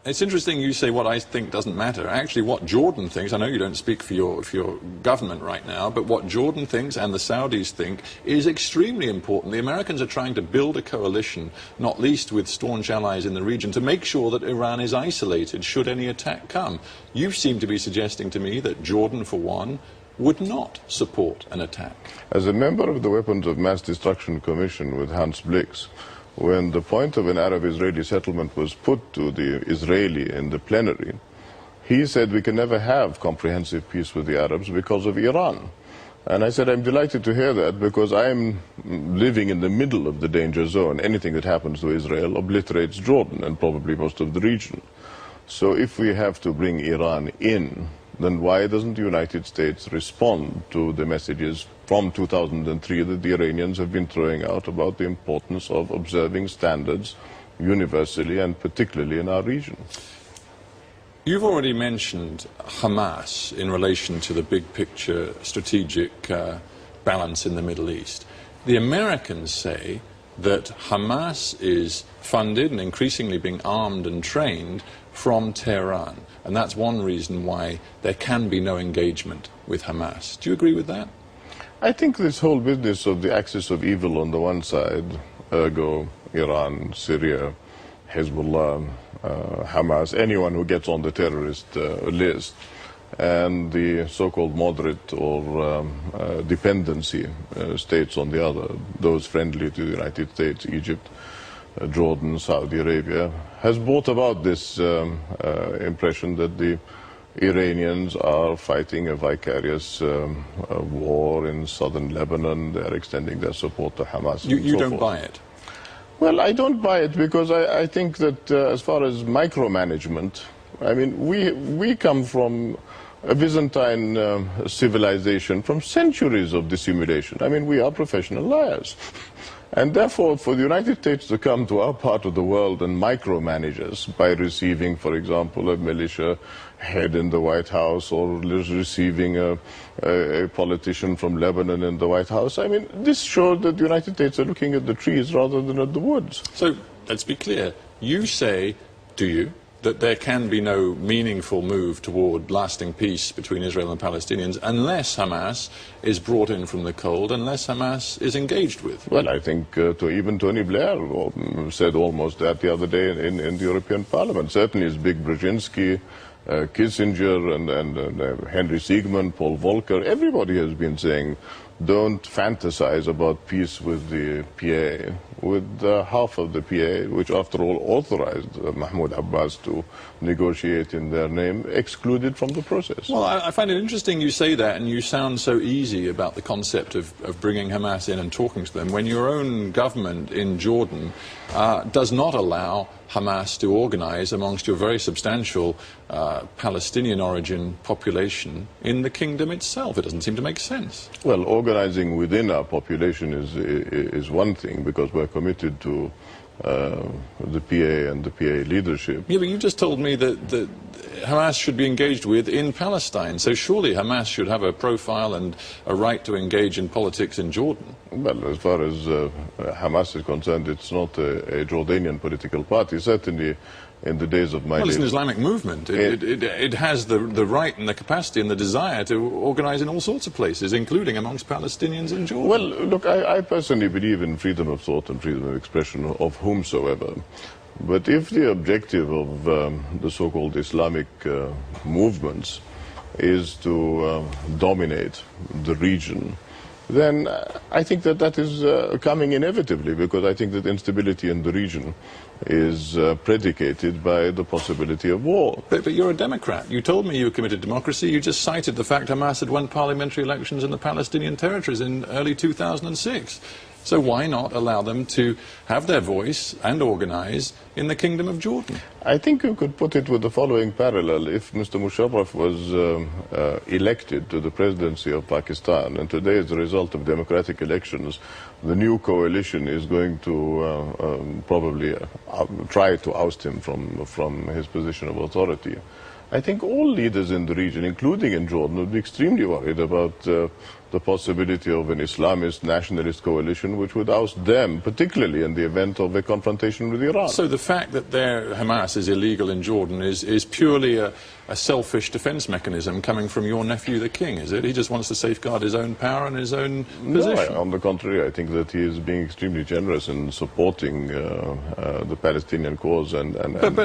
It's interesting you say what I think doesn't matter. Actually, what Jordan thinks, I know you don't speak for your government right now, but what Jordan thinks and the Saudis think is extremely important. The Americans are trying to build a coalition, not least with staunch allies in the region, to make sure that Iran is isolated should any attack come. You seem to be suggesting to me that Jordan, for one, would not support an attack. As a member of the Weapons of Mass Destruction Commission with Hans Blix, when the point of an Arab-Israeli settlement was put to the Israeli in the plenary, he said we can never have comprehensive peace with the Arabs because of Iran. And I said, I'm delighted to hear that because I'm living in the middle of the danger zone. Anything that happens to Israel obliterates Jordan and probably most of the region. So if we have to bring Iran in, then why doesn't the United States respond to the messages from 2003 that the Iranians have been throwing out about the importance of observing standards universally and particularly in our region? You've already mentioned Hamas in relation to the big picture strategic balance in the Middle East. The Americans say that Hamas is funded and increasingly being armed and trained from Tehran. And that's one reason why there can be no engagement with Hamas. Do you agree with that? I think this whole business of the axis of evil on the one side, ergo Iran, Syria, Hezbollah, Hamas, anyone who gets on the terrorist list, and the so-called moderate or dependency states on the other, those friendly to the United States, Egypt, Jordan, Saudi Arabia, has brought about this impression that the Iranians are fighting a vicarious war in southern Lebanon. They are extending their support to Hamas. You don't buy it? Well, I don't buy it because I think that as far as micromanagement, I mean, we come from a Byzantine civilization, from centuries of dissimulation. I mean, we are professional liars. And therefore, for the United States to come to our part of the world and micromanage us by receiving, for example, a militia head in the White House or receiving a politician from Lebanon in the White House, I mean, this shows that the United States are looking at the trees rather than at the woods. So, let's be clear. You say, do you, that there can be no meaningful move toward lasting peace between Israel and the Palestinians unless Hamas is brought in from the cold, unless Hamas is engaged with? Well, I think even Tony Blair said almost that the other day in the European Parliament. Certainly it's Big Brzezinski, Kissinger and Henry Siegmund, Paul Volcker, everybody has been saying don't fantasize about peace with the PA, with half of the PA, which after all authorized Mahmoud Abbas to negotiate in their name, excluded from the process. Well, I find it interesting you say that, and you sound so easy about the concept of bringing Hamas in and talking to them, when your own government in Jordan does not allow Hamas to organize amongst your very substantial Palestinian origin population in the kingdom itself. It doesn't seem to make sense. Well, organizing within our population is one thing, because we're committed to the PA and the PA leadership. Yeah, but you just told me that Hamas should be engaged with in Palestine, so surely Hamas should have a profile and a right to engage in politics in Jordan. Well, as far as Hamas is concerned, it's not a Jordanian political party. Certainly in the days of my Well, it's an Islamic movement. It has the right and the capacity and the desire to organize in all sorts of places, including amongst Palestinians in Jordan. Well, look, I personally believe in freedom of thought and freedom of expression of whomsoever. But if the objective of the so-called Islamic movements is to dominate the region, then I think that is coming inevitably, because I think that instability in the region is predicated by the possibility of war. But you're a Democrat. You told me you were committed to democracy. You just cited the fact Hamas had won parliamentary elections in the Palestinian territories in early 2006. So why not allow them to have their voice and organize in the Kingdom of Jordan? I think you could put it with the following parallel. If Mr. Musharraf was elected to the presidency of Pakistan, and today as a result of democratic elections, the new coalition is going to probably try to oust him from his position of authority, I think all leaders in the region, including in Jordan, would be extremely worried about the possibility of an Islamist nationalist coalition which would oust them, particularly in the event of a confrontation with Iran. So the fact that Hamas is illegal in Jordan is purely a selfish defense mechanism coming from your nephew, the king, is it? He just wants to safeguard his own power and his own position. No, on the contrary, I think that he is being extremely generous in supporting the Palestinian cause and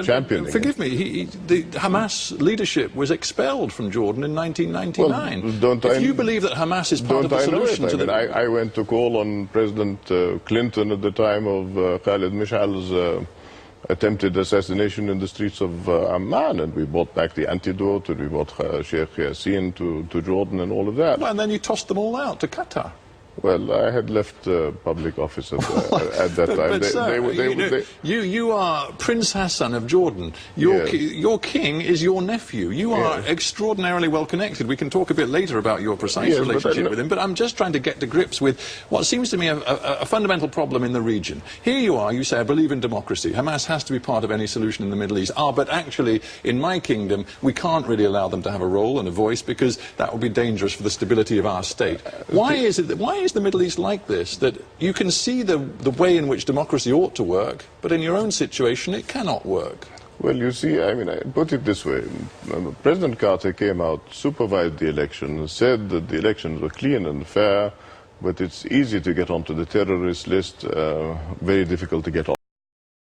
championing forgive me, the Hamas leadership was expelled from Jordan in 1999. If you believe that Hamas is part of the solution to I went to call on President Clinton at the time of Khalid Mishal's attempted assassination in the streets of Amman, and we brought back the antidote, and we brought Sheikh Hassan to Jordan and all of that. Well, and then you tossed them all out to Qatar. Well, I had left public office at that time. You are Prince Hassan of Jordan. Your king is your nephew. You are extraordinarily well connected. We can talk a bit later about your precise relationship with him, but I'm just trying to get to grips with what seems to me a fundamental problem in the region. Here you are, you say, I believe in democracy. Hamas has to be part of any solution in the Middle East. But actually, in my kingdom, we can't really allow them to have a role and a voice because that would be dangerous for the stability of our state. Why is the Middle East like this, that you can see the way in which democracy ought to work, but in your own situation it cannot work? Well, you see, I mean, I put it this way. President Carter came out, supervised the election, said that the elections were clean and fair, but it's easy to get onto the terrorist list, very difficult to get off.